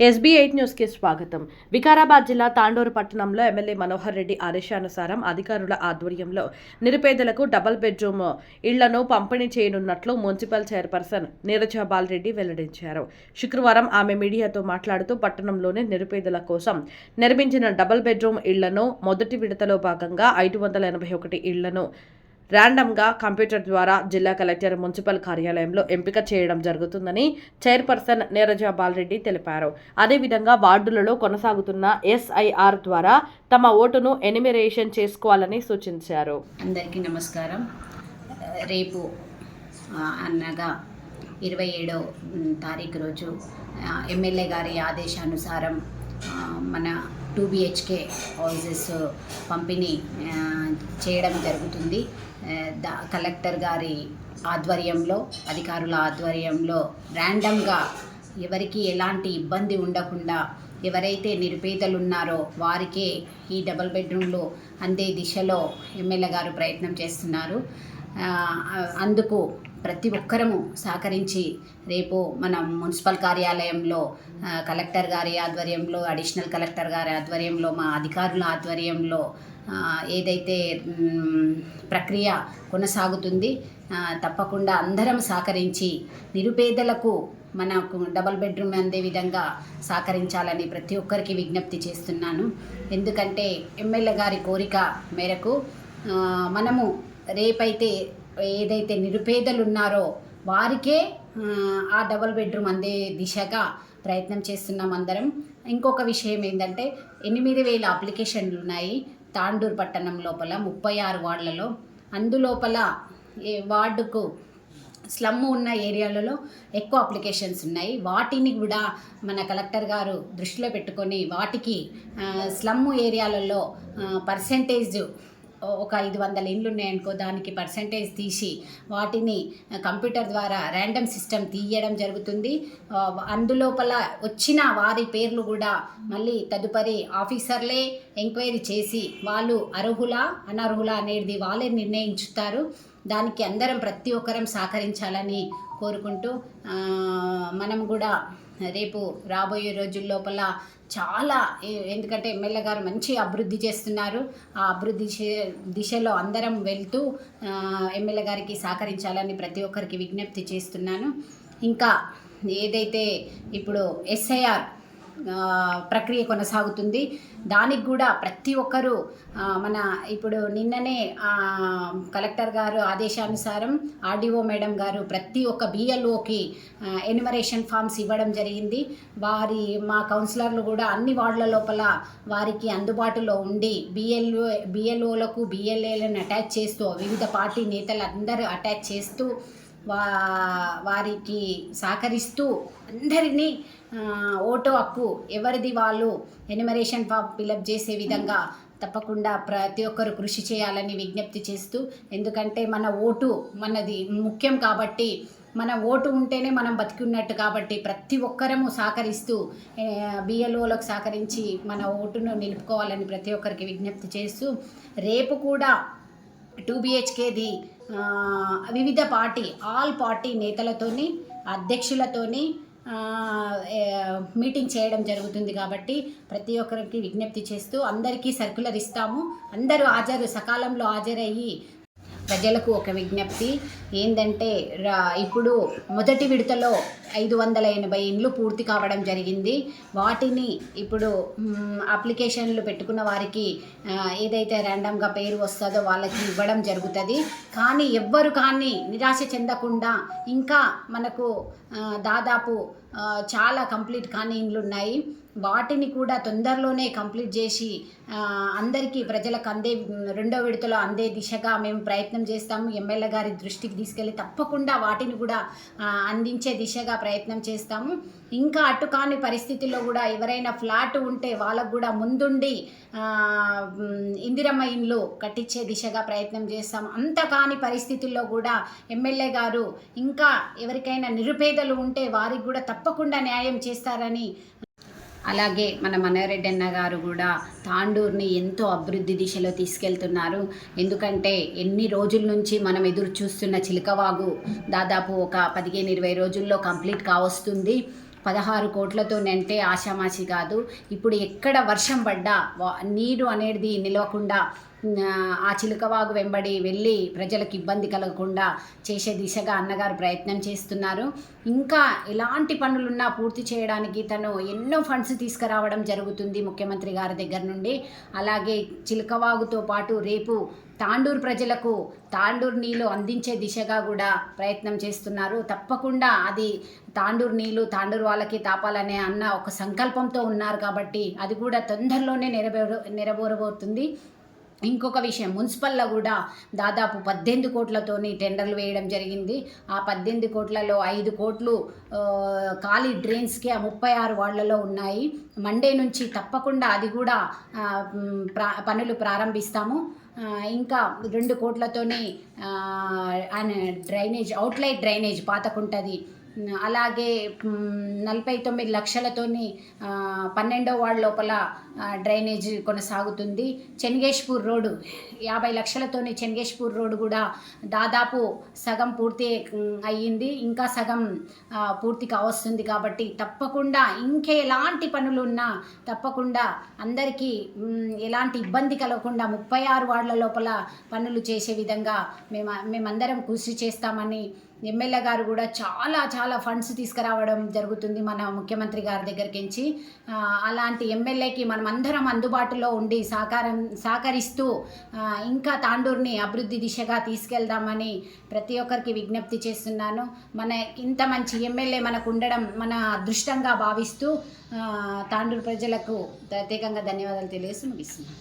SB8 న్యూస్కి స్వాగతం. వికారాబాద్ జిల్లా తాండూరు పట్టణంలో ఎమ్మెల్యే మనోహర్ రెడ్డి ఆదేశానుసారం అధికారుల ఆధ్వర్యంలో నిరుపేదలకు డబుల్ బెడ్రూమ్ ఇళ్లను పంపిణీ చేయనున్నట్లు మున్సిపల్ చైర్పర్సన్ నీరజ బాలరెడ్డి వెల్లడించారు. శుక్రవారం ఆమె మీడియాతో మాట్లాడుతూ పట్టణంలోని నిరుపేదల కోసం నిర్మించిన డబుల్ బెడ్రూమ్ ఇళ్లను మొదటి విడతలో భాగంగా 581 ఇళ్లను ర్యాండమ్గా కంప్యూటర్ ద్వారా జిల్లా కలెక్టర్ మున్సిపల్ కార్యాలయంలో ఎంపిక చేయడం జరుగుతుందని చైర్పర్సన్ నీరజ బాలరెడ్డి తెలిపారు. అదేవిధంగా వార్డులలో కొనసాగుతున్న SIR ద్వారా తమ ఓటును ఎనిమిరేషన్ చేసుకోవాలని సూచించారు. అందరికీ నమస్కారం. రేపు అనగా 27వ తారీఖు రోజు ఎమ్మెల్యే గారి ఆదేశానుసారం మన 2 BHK హౌజెస్ పంపిణీ చేయడం జరుగుతుంది. కలెక్టర్ గారి ఆధ్వర్యంలో, అధికారుల ఆధ్వర్యంలో ర్యాండమ్గా ఎవరికి ఎలాంటి ఇబ్బంది ఉండకుండా ఎవరైతే నిరుపేదలు ఉన్నారో వారికే ఈ డబుల్ బెడ్రూమ్లు అందే దిశలో ఎమ్మెల్యే గారు ప్రయత్నం చేస్తున్నారు. అందుకు ప్రతి ఒక్కరము సహకరించి రేపు మనం మున్సిపల్ కార్యాలయంలో కలెక్టర్ గారి ఆధ్వర్యంలో, అడిషనల్ కలెక్టర్ గారి ఆధ్వర్యంలో, మా అధికారుల ఆధ్వర్యంలో ఏదైతే ప్రక్రియ కొనసాగుతుంది, తప్పకుండా అందరం సహకరించి నిరుపేదలకు మనకు డబుల్ బెడ్రూమ్ అందే విధంగా సహకరించాలని ప్రతి ఒక్కరికి విజ్ఞప్తి చేస్తున్నాను. ఎందుకంటే ఎమ్మెల్యే గారి కోరిక మేరకు మనము రేపైతే ఏదైతే నిరుపేదలు ఉన్నారో వారికే ఆ డబుల్ బెడ్రూమ్ అందే దిశగా ప్రయత్నం చేస్తున్నాం అందరం. ఇంకొక విషయం ఏంటంటే 8,000 అప్లికేషన్లు ఉన్నాయి తాండూరు పట్టణం లోపల 36 వార్డులలో. అందులోపల వార్డుకు స్లమ్ ఉన్న ఏరియాలలో ఎక్కువ అప్లికేషన్స్ ఉన్నాయి. వాటిని కూడా మన కలెక్టర్ గారు దృష్టిలో పెట్టుకొని వాటికి స్లమ్ ఏరియాలలో పర్సెంటేజ్ ఒక 500 ఇండ్లు ఉన్నాయనుకో, దానికి పర్సెంటేజ్ తీసి వాటిని కంప్యూటర్ ద్వారా ర్యాండమ్ సిస్టమ్ తీయడం జరుగుతుంది. అందులోపల వచ్చిన వారి పేర్లు కూడా మళ్ళీ తదుపరి ఆఫీసర్లే ఎంక్వైరీ చేసి వాళ్ళు అర్హులా అనర్హులా అనేది వాళ్ళే నిర్ణయించుతారు. దానికి అందరం ప్రతి ఒక్కరం సహకరించాలని కోరుకుంటూ మనం కూడా రేపు రాబోయే రోజుల లోపల చాలా, ఎందుకంటే ఎమ్మెల్యే గారు మంచి అభివృద్ధి చేస్తున్నారు. ఆ అభివృద్ధి దిశలో అందరం వెళ్తూ ఎమ్మెల్యే గారికి సహకరించాలని ప్రతి ఒక్కరికి విజ్ఞప్తి చేస్తున్నాను. ఇంకా ఏదైతే ఇప్పుడు SIR ప్రక్రియ కొనసాగుతుంది, దానికి కూడా ప్రతి ఒక్కరూ మన ఇప్పుడు నిన్ననే కలెక్టర్ గారు ఆదేశానుసారం RDO మేడం గారు ప్రతి ఒక్క BLOకి ఎన్యుమరేషన్ ఫామ్స్ ఇవ్వడం జరిగింది. మా కౌన్సిలర్లు కూడా అన్ని వార్డుల లోపల వారికి అందుబాటులో ఉండి BLOలకు BLAలను అటాచ్ చేస్తూ, వివిధ పార్టీ నేతలు అందరూ అటాచ్ చేస్తూ వారికి సహకరిస్తూ అందరినీ ఓటు హక్కు ఎవరిది వాళ్ళు ఎన్యుమరేషన్ ఫామ్ ఫిలప్ చేసే విధంగా తప్పకుండా ప్రతి ఒక్కరు కృషి చేయాలని విజ్ఞప్తి చేస్తూ, ఎందుకంటే మన ఓటు మనది ముఖ్యం కాబట్టి, మన ఓటు ఉంటేనే మనం బతికున్నట్టు కాబట్టి ప్రతి ఒక్కరము సహకరిస్తూ BLOలకు సహకరించి మన ఓటును నిలుపుకోవాలని ప్రతి ఒక్కరికి విజ్ఞప్తి చేస్తూ, రేపు కూడా 2 BHKది వివిధ పార్టీ ఆల్ పార్టీ నేతలతోని, అధ్యక్షులతోని మీటింగ్ చేయడం జరుగుతుంది. కాబట్టి ప్రతి ఒక్కరికి విజ్ఞప్తి చేస్తూ అందరికీ సర్కులర్ ఇస్తాము. అందరూ సకాలంలో హాజరయ్యి ప్రజలకు ఒక విజ్ఞప్తి ఏంటంటే, ఇప్పుడు మొదటి విడతలో 580 ఇండ్లు పూర్తి కావడం జరిగింది. వాటిని ఇప్పుడు అప్లికేషన్లు పెట్టుకున్న వారికి ఏదైతే ర్యాండమ్గా పేరు వస్తుందో వాళ్ళకి ఇవ్వడం జరుగుతుంది. కానీ ఎవ్వరు కానీ నిరాశ చెందకుండా ఇంకా మనకు దాదాపు చాలా కంప్లీట్ కాని ఇండ్లు ఉన్నాయి. వాటిని కూడా తొందరలోనే కంప్లీట్ చేసి అందరికీ ప్రజలకు రెండో విడతలో అందే దిశగా మేము ప్రయత్నం చేస్తాము. ఎమ్మెల్యే గారి దృష్టికి తీసుకెళ్ళి తప్పకుండా వాటిని కూడా అందించే దిశగా ప్రయత్నం చేస్తాము. ఇంకా అటు కాని పరిస్థితుల్లో కూడా ఎవరైనా ఫ్లాట్ ఉంటే వాళ్ళకు కూడా ముందుండి ఇందిరమ్మ ఇండ్లు కట్టించే దిశగా ప్రయత్నం చేస్తాము. అంత కాని పరిస్థితుల్లో కూడా ఎమ్మెల్యే గారు ఇంకా ఎవరికైనా నిరుపేదలు ఉంటే వారికి కూడా తప్పకుండా న్యాయం చేస్తారని, అలాగే మన మనోహరెడ్డి అన్న గారు కూడా తాండూరుని ఎంతో అభివృద్ధి దిశలో తీసుకెళ్తున్నారు. ఎందుకంటే ఎన్ని రోజుల నుంచి మనం ఎదురు చూస్తున్న చిలకవాగు దాదాపు ఒక 15-20 రోజుల్లో కంప్లీట్ కావస్తుంది. 16 కోట్లతోనంటే ఆషామాషి కాదు. ఇప్పుడు ఎక్కడ వర్షం పడ్డా నీరు అనేది నిలవకుండా ఆ చిలుకవాగు వెంబడి వెళ్ళి ప్రజలకు ఇబ్బంది కలగకుండా చేసే దిశగా అన్నగారు ప్రయత్నం చేస్తున్నారు. ఇంకా ఎలాంటి పనులున్నా పూర్తి చేయడానికి తను ఎన్నో ఫండ్స్ తీసుకురావడం జరుగుతుంది ముఖ్యమంత్రి గారి దగ్గర నుండి. అలాగే చిలుకవాగుతో పాటు రేపు తాండూరు ప్రజలకు తాండూరు నీళ్ళు అందించే దిశగా కూడా ప్రయత్నం చేస్తున్నారు. తప్పకుండా అది తాండూరు నీళ్ళు తాండూరు వాళ్ళకి తాపాలనే అన్న ఒక సంకల్పంతో ఉన్నారు కాబట్టి అది కూడా తొందరలోనే నెరవేరబోతుంది. ఇంకొక విషయం, మున్సిపల్లో కూడా దాదాపు 18 కోట్లతోని టెండర్లు వేయడం జరిగింది. ఆ 18 కోట్లలో 5 కోట్లు ఖాళీ డ్రైన్స్కి ఆ 36 వార్డులలో ఉన్నాయి. మండే నుంచి తప్పకుండా అది కూడా పనులు ప్రారంభిస్తాము. ఇంకా 2 కోట్లతోని డ్రైనేజ్ అవుట్లైట్ డ్రైనేజ్ పాతకుంటది. అలాగే 49 లక్షలతోని 12వ వార్డు లోపల డ్రైనేజ్ కొనసాగుతుంది. చెన్గేష్పూర్ రోడ్డు 50 లక్షలతోని చెన్గేష్పూర్ రోడ్డు కూడా దాదాపు సగం పూర్తి అయ్యింది. ఇంకా సగం పూర్తి కావస్తుంది. కాబట్టి తప్పకుండా ఇంకెలాంటి పనులున్నా తప్పకుండా అందరికీ ఎలాంటి ఇబ్బంది కలగకుండా 36 వార్డుల లోపల పనులు చేసే విధంగా మేమందరం కృషి చేస్తామని ఎమ్మెల్యే గారు కూడా చాలా ఫండ్స్ తీసుకురావడం జరుగుతుంది మన ముఖ్యమంత్రి గారి దగ్గరికి. అలాంటి ఎమ్మెల్యేకి మనం అందరం అందుబాటులో ఉండి సహకరిస్తూ ఇంకా తాండూరుని అభివృద్ధి దిశగా తీసుకెళ్దామని ప్రతి ఒక్కరికి విజ్ఞప్తి చేస్తున్నాను. మన ఇంత మంచి ఎమ్మెల్యే మనకు ఉండడం మన అదృష్టంగా భావిస్తూ తాండూరు ప్రజలకు ప్రత్యేకంగా ధన్యవాదాలు తెలియజేస్తూ ముగిస్తున్నాను.